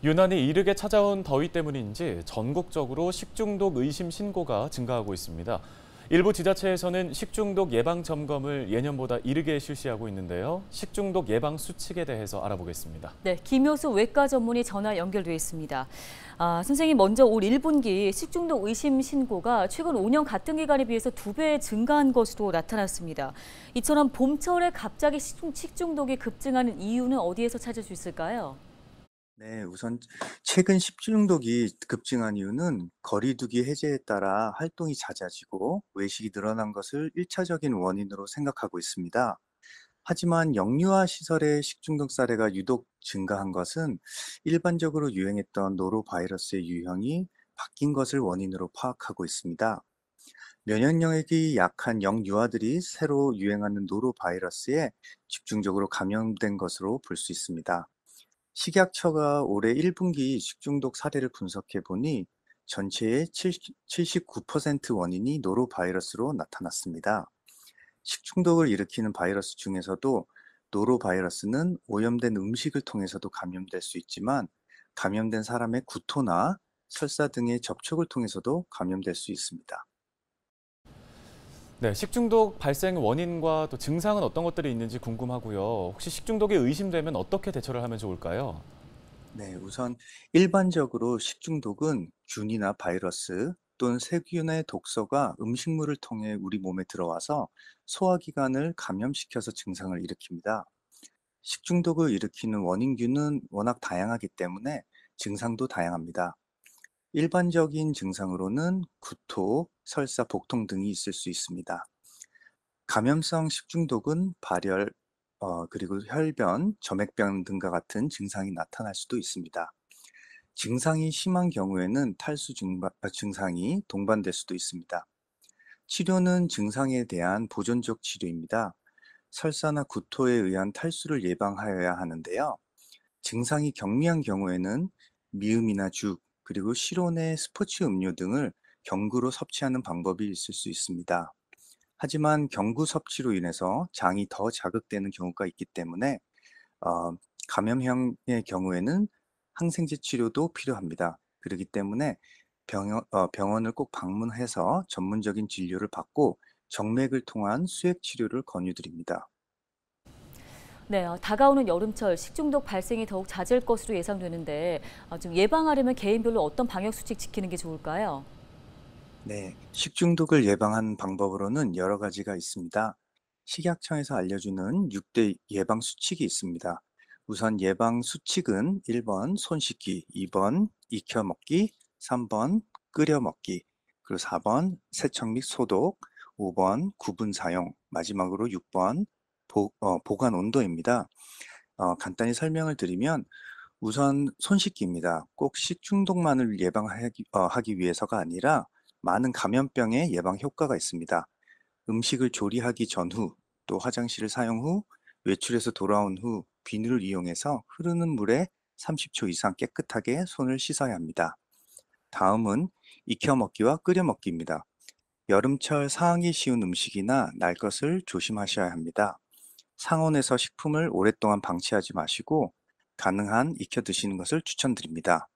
유난히 이르게 찾아온 더위 때문인지 전국적으로 식중독 의심 신고가 증가하고 있습니다. 일부 지자체에서는 식중독 예방 점검을 예년보다 이르게 실시하고 있는데요. 식중독 예방 수칙에 대해서 알아보겠습니다. 네, 김효수 외과 전문의 전화 연결돼 있습니다. 선생님, 먼저 올 1분기 식중독 의심 신고가 최근 5년 같은 기간에 비해서 2배 증가한 것으로 나타났습니다. 이처럼 봄철에 갑자기 식중독이 급증하는 이유는 어디에서 찾을 수 있을까요? 네, 우선 최근 식중독이 급증한 이유는 거리두기 해제에 따라 활동이 잦아지고 외식이 늘어난 것을 1차적인 원인으로 생각하고 있습니다. 하지만 영유아 시설의 식중독 사례가 유독 증가한 것은 일반적으로 유행했던 노로바이러스의 유형이 바뀐 것을 원인으로 파악하고 있습니다. 면역력이 약한 영유아들이 새로 유행하는 노로바이러스에 집중적으로 감염된 것으로 볼 수 있습니다. 식약처가 올해 1분기 식중독 사례를 분석해 보니 전체의 79% 원인이 노로바이러스로 나타났습니다. 식중독을 일으키는 바이러스 중에서도 노로바이러스는 오염된 음식을 통해서도 감염될 수 있지만 감염된 사람의 구토나 설사 등의 접촉을 통해서도 감염될 수 있습니다. 네, 식중독 발생 원인과 또 증상은 어떤 것들이 있는지 궁금하고요. 혹시 식중독이 의심되면 어떻게 대처를 하면 좋을까요? 네, 우선 일반적으로 식중독은 균이나 바이러스 또는 세균의 독소가 음식물을 통해 우리 몸에 들어와서 소화기관을 감염시켜서 증상을 일으킵니다. 식중독을 일으키는 원인균은 워낙 다양하기 때문에 증상도 다양합니다. 일반적인 증상으로는 구토, 설사, 복통 등이 있을 수 있습니다. 감염성 식중독은 발열, 그리고 혈변, 점액병 등과 같은 증상이 나타날 수도 있습니다. 증상이 심한 경우에는 증상이 동반될 수도 있습니다. 치료는 증상에 대한 보존적 치료입니다. 설사나 구토에 의한 탈수를 예방하여야 하는데요. 증상이 경미한 경우에는 미음이나 죽, 그리고 실온의 스포츠 음료 등을 경구로 섭취하는 방법이 있을 수 있습니다. 하지만 경구 섭취로 인해서 장이 더 자극되는 경우가 있기 때문에 어, 감염형의 경우에는 항생제 치료도 필요합니다. 그렇기 때문에 병원을 꼭 방문해서 전문적인 진료를 받고 정맥을 통한 수액 치료를 권유드립니다. 네, 다가오는 여름철 식중독 발생이 더욱 잦을 것으로 예상되는데 좀 예방하려면 개인별로 어떤 방역 수칙 지키는 게 좋을까요? 네, 식중독을 예방하는 방법으로는 여러 가지가 있습니다. 식약청에서 알려주는 6대 예방 수칙이 있습니다. 우선 예방 수칙은 1번 손 씻기, 2번 익혀 먹기, 3번 끓여 먹기, 그리고 4번 세척 및 소독, 5번 구분 사용, 마지막으로 6번 보관 온도입니다. 간단히 설명을 드리면 우선 손 씻기입니다. 꼭 식중독만을 하기 위해서가 아니라 많은 감염병의 예방 효과가 있습니다. 음식을 조리하기 전후, 또 화장실을 사용 후, 외출해서 돌아온 후 비누를 이용해서 흐르는 물에 30초 이상 깨끗하게 손을 씻어야 합니다. 다음은 익혀 먹기와 끓여 먹기입니다. 여름철 상하기 쉬운 음식이나 날 것을 조심하셔야 합니다. 상온에서 식품을 오랫동안 방치하지 마시고 가능한 익혀 드시는 것을 추천드립니다.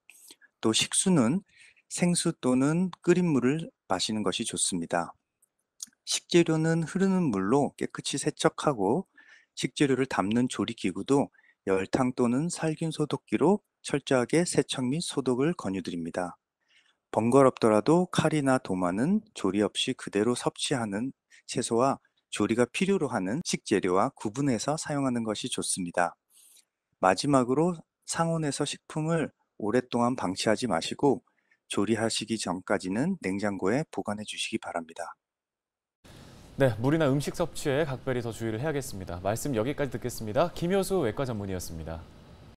또 식수는 생수 또는 끓인 물을 마시는 것이 좋습니다. 식재료는 흐르는 물로 깨끗이 세척하고 식재료를 담는 조리기구도 열탕 또는 살균 소독기로 철저하게 세척 및 소독을 권유드립니다. 번거롭더라도 칼이나 도마는 조리 없이 그대로 섭취하는 채소와 조리가 필요로 하는 식재료와 구분해서 사용하는 것이 좋습니다. 마지막으로 상온에서 식품을 오랫동안 방치하지 마시고 조리하시기 전까지는 냉장고에 보관해 주시기 바랍니다. 네, 물이나 음식 섭취에 각별히 더 주의를 해야겠습니다. 말씀 여기까지 듣겠습니다. 김효수 외과 전문의였습니다.